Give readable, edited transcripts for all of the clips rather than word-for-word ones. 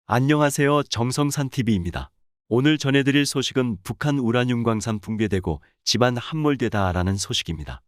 안녕하세요. 정성산TV입니다. 오늘 전해드릴 소식은 북한 우라늄 광산 붕괴되고 집안 함몰되다라는 소식입니다.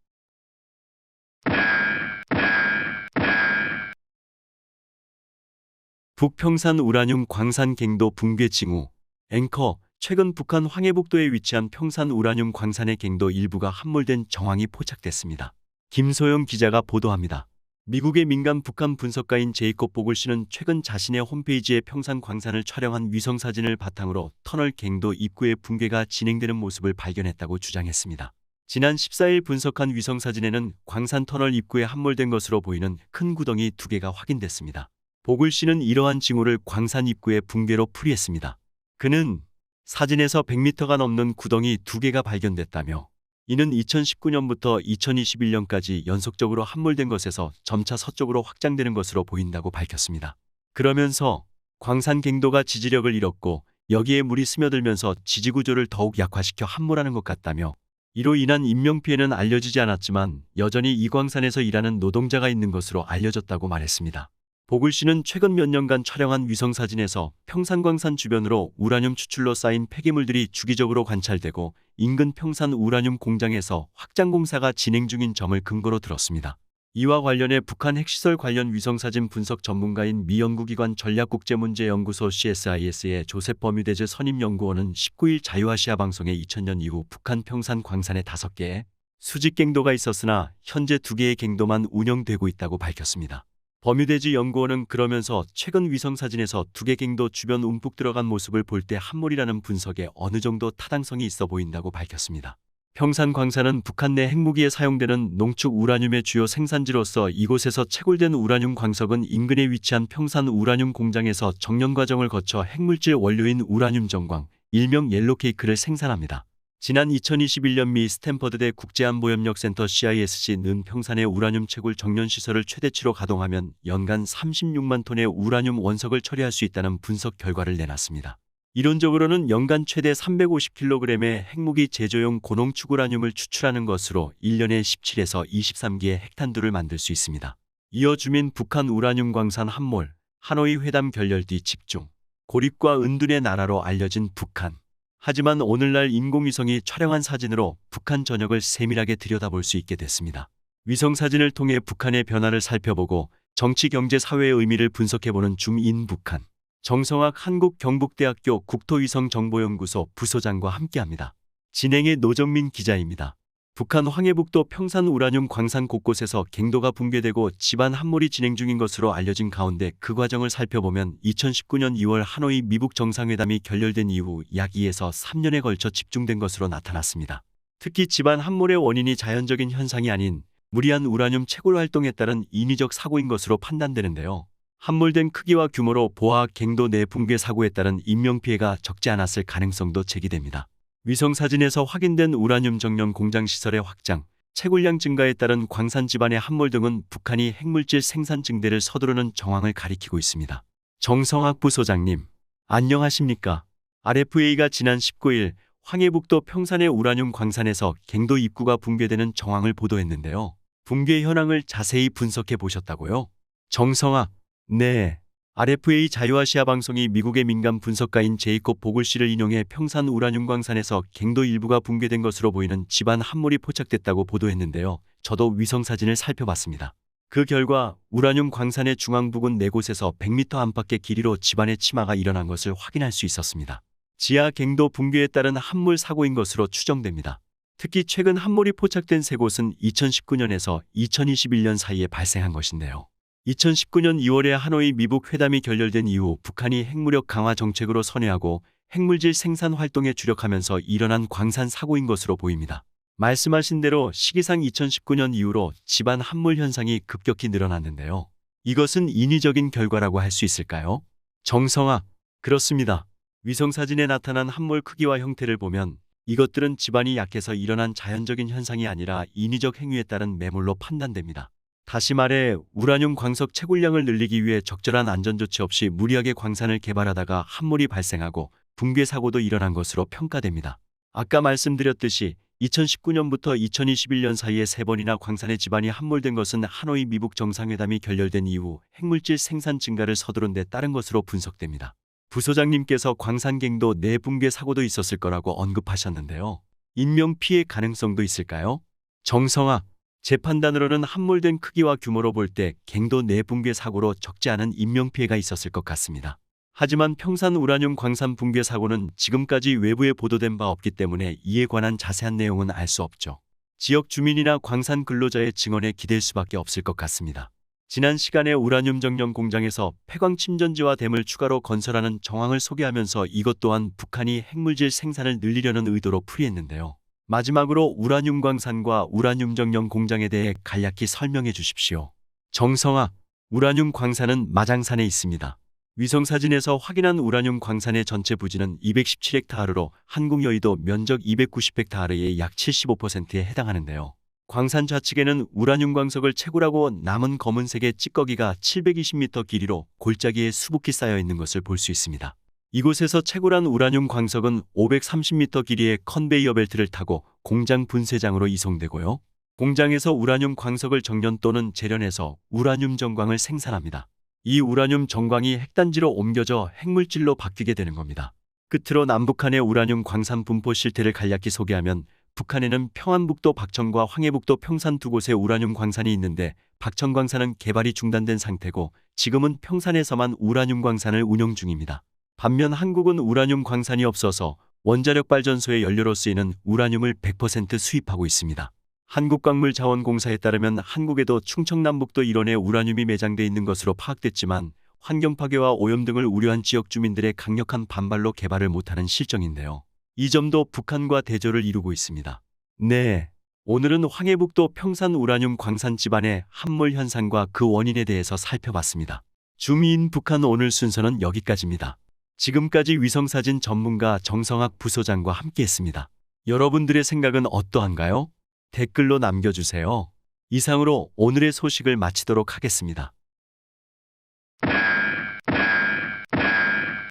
북평산 우라늄 광산 갱도 붕괴 징후. 앵커, 최근 북한 황해북도에 위치한 평산 우라늄 광산의 갱도 일부가 함몰된 정황이 포착됐습니다. 김소영 기자가 보도합니다. 미국의 민간 북한 분석가인 제이콥 보글 씨는 최근 자신의 홈페이지에 평산 광산을 촬영한 위성사진을 바탕으로 터널 갱도 입구의 붕괴가 진행되는 모습을 발견했다고 주장했습니다. 지난 14일 분석한 위성사진에는 광산 터널 입구에 함몰된 것으로 보이는 큰 구덩이 2개가 확인됐습니다. 보글 씨는 이러한 징후를 광산 입구의 붕괴로 풀이했습니다. 그는 사진에서 100m가 넘는 구덩이 2개가 발견됐다며 이는 2019년부터 2021년까지 연속적으로 함몰된 것에서 점차 서쪽으로 확장되는 것으로 보인다고 밝혔습니다. 그러면서 광산 갱도가 지지력을 잃었고 여기에 물이 스며들면서 지지구조를 더욱 약화시켜 함몰하는 것 같다며 이로 인한 인명피해는 알려지지 않았지만 여전히 이 광산에서 일하는 노동자가 있는 것으로 알려졌다고 말했습니다. 보글 씨는 최근 몇 년간 촬영한 위성사진에서 평산광산 주변으로 우라늄 추출로 쌓인 폐기물들이 주기적으로 관찰되고 인근 평산 우라늄 공장에서 확장 공사가 진행 중인 점을 근거로 들었습니다. 이와 관련해 북한 핵시설 관련 위성사진 분석 전문가인 미 연구기관 전략국제문제연구소 CSIS의 조셉 버뮤데즈 선임연구원은 19일 자유아시아 방송에 2000년 이후 북한 평산 광산에 5개의 수직 갱도가 있었으나 현재 2개의 갱도만 운영되고 있다고 밝혔습니다. 버뮤데즈 연구원은 그러면서 최근 위성사진에서 2개 갱도 주변 움푹 들어간 모습을 볼 때 함몰이라는 분석에 어느 정도 타당성이 있어 보인다고 밝혔습니다. 평산 광산은 북한 내 핵무기에 사용되는 농축 우라늄의 주요 생산지로서 이곳에서 채굴된 우라늄 광석은 인근에 위치한 평산 우라늄 공장에서 정년 과정을 거쳐 핵물질 원료인 우라늄 정광, 일명 옐로케이크를 생산합니다. 지난 2021년 미 스탠퍼드대 국제안보협력센터 CISC는 평산의 우라늄 채굴 정년시설을 최대치로 가동하면 연간 36만 톤의 우라늄 원석을 처리할 수 있다는 분석 결과를 내놨습니다. 이론적으로는 연간 최대 350kg의 핵무기 제조용 고농축 우라늄을 추출하는 것으로 1년에 17에서 23기의 핵탄두를 만들 수 있습니다. 이어 주민 북한 우라늄 광산 함몰, 하노이 회담 결렬 뒤 집중, 고립과 은둔의 나라로 알려진 북한. 하지만 오늘날 인공위성이 촬영한 사진으로 북한 전역을 세밀하게 들여다볼 수 있게 됐습니다. 위성사진을 통해 북한의 변화를 살펴보고 정치, 경제, 사회의 의미를 분석해보는 줌인 북한. 정성학 한국경북대학교 국토위성정보연구소 부소장과 함께합니다. 진행의 노정민 기자입니다. 북한 황해북도 평산 우라늄 광산 곳곳에서 갱도가 붕괴되고 집안 함몰이 진행 중인 것으로 알려진 가운데 그 과정을 살펴보면 2019년 2월 하노이 미북 정상회담이 결렬된 이후 약 2에서 3년에 걸쳐 집중된 것으로 나타났습니다. 특히 집안 함몰의 원인이 자연적인 현상이 아닌 무리한 우라늄 채굴 활동에 따른 인위적 사고인 것으로 판단되는데요. 함몰된 크기와 규모로 보화 갱도 내 붕괴 사고에 따른 인명피해가 적지 않았을 가능성도 제기됩니다. 위성사진에서 확인된 우라늄 정년 공장 시설의 확장, 채굴량 증가에 따른 광산 집안의 함몰 등은 북한이 핵물질 생산 증대를 서두르는 정황을 가리키고 있습니다. 정성학 부소장님, 안녕하십니까? RFA가 지난 19일 황해북도 평산의 우라늄 광산에서 갱도 입구가 붕괴되는 정황을 보도했는데요. 붕괴 현황을 자세히 분석해 보셨다고요? 정성학, 네. RFA 자유아시아 방송이 미국의 민간 분석가인 제이콥 보글 씨를 인용해 평산 우라늄 광산에서 갱도 일부가 붕괴된 것으로 보이는 집안 함몰이 포착됐다고 보도했는데요. 저도 위성사진을 살펴봤습니다. 그 결과 우라늄 광산의 중앙 부근 4곳에서 100m 안팎의 길이로 집안의 침하가 일어난 것을 확인할 수 있었습니다. 지하 갱도 붕괴에 따른 함몰 사고인 것으로 추정됩니다. 특히 최근 함몰이 포착된 3곳은 2019년에서 2021년 사이에 발생한 것인데요. 2019년 2월에 하노이 미북 회담이 결렬된 이후 북한이 핵무력 강화 정책으로 선회하고 핵물질 생산 활동에 주력하면서 일어난 광산 사고인 것으로 보입니다. 말씀하신 대로 시기상 2019년 이후로 집안 함몰 현상이 급격히 늘어났는데요. 이것은 인위적인 결과라고 할 수 있을까요? 정성학, 그렇습니다. 위성사진에 나타난 함몰 크기와 형태를 보면 이것들은 집안이 약해서 일어난 자연적인 현상이 아니라 인위적 행위에 따른 매몰로 판단됩니다. 다시 말해 우라늄 광석 채굴량을 늘리기 위해 적절한 안전조치 없이 무리하게 광산을 개발하다가 함몰이 발생하고 붕괴 사고도 일어난 것으로 평가됩니다. 아까 말씀드렸듯이 2019년부터 2021년 사이에 3번이나 광산의 집안이 함몰된 것은 하노이 미북 정상회담이 결렬된 이후 핵물질 생산 증가를 서두른 데 따른 것으로 분석됩니다. 부소장님께서 광산갱도 내 붕괴 사고도 있었을 거라고 언급하셨는데요. 인명피해 가능성도 있을까요? 정성학 재판단으로는 함몰된 크기와 규모로 볼 때 갱도 내 붕괴 사고로 적지 않은 인명피해가 있었을 것 같습니다. 하지만 평산 우라늄 광산 붕괴 사고는 지금까지 외부에 보도된 바 없기 때문에 이에 관한 자세한 내용은 알 수 없죠. 지역 주민이나 광산 근로자의 증언에 기댈 수밖에 없을 것 같습니다. 지난 시간에 우라늄 정령 공장에서 폐광 침전지와 댐을 추가로 건설하는 정황을 소개하면서 이것 또한 북한이 핵물질 생산을 늘리려는 의도로 풀이했는데요. 마지막으로 우라늄 광산과 우라늄 정령 공장에 대해 간략히 설명해 주십시오. 정성아, 우라늄 광산은 마장산에 있습니다. 위성사진에서 확인한 우라늄 광산의 전체 부지는 217헥타르로 한국 여의도 면적 290헥타르의 약 75%에 해당하는데요. 광산 좌측에는 우라늄 광석을 채굴하고 남은 검은색의 찌꺼기가 720m 길이로 골짜기에 수북히 쌓여 있는 것을 볼 수 있습니다. 이곳에서 채굴한 우라늄 광석은 530m 길이의 컨베이어 벨트를 타고 공장 분쇄장으로 이송되고요. 공장에서 우라늄 광석을 정련 또는 재련해서 우라늄 정광을 생산합니다. 이 우라늄 정광이 핵단지로 옮겨져 핵물질로 바뀌게 되는 겁니다. 끝으로 남북한의 우라늄 광산 분포 실태를 간략히 소개하면 북한에는 평안북도 박천과 황해북도 평산 두 곳에 우라늄 광산이 있는데 박천 광산은 개발이 중단된 상태고 지금은 평산에서만 우라늄 광산을 운영 중입니다. 반면 한국은 우라늄 광산이 없어서 원자력 발전소의 연료로 쓰이는 우라늄을 100% 수입하고 있습니다. 한국광물자원공사에 따르면 한국에도 충청남북도 일원에 우라늄이 매장돼 있는 것으로 파악됐지만 환경파괴와 오염 등을 우려한 지역 주민들의 강력한 반발로 개발을 못하는 실정인데요. 이 점도 북한과 대조를 이루고 있습니다. 네, 오늘은 황해북도 평산 우라늄 광산 집안의 함몰 현상과 그 원인에 대해서 살펴봤습니다. 주미인 북한 오늘 순서는 여기까지입니다. 지금까지 위성사진 전문가 정성학 부소장과 함께했습니다. 여러분들의 생각은 어떠한가요? 댓글로 남겨주세요. 이상으로 오늘의 소식을 마치도록 하겠습니다.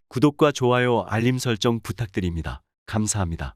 구독과 좋아요, 알림 설정 부탁드립니다. 감사합니다.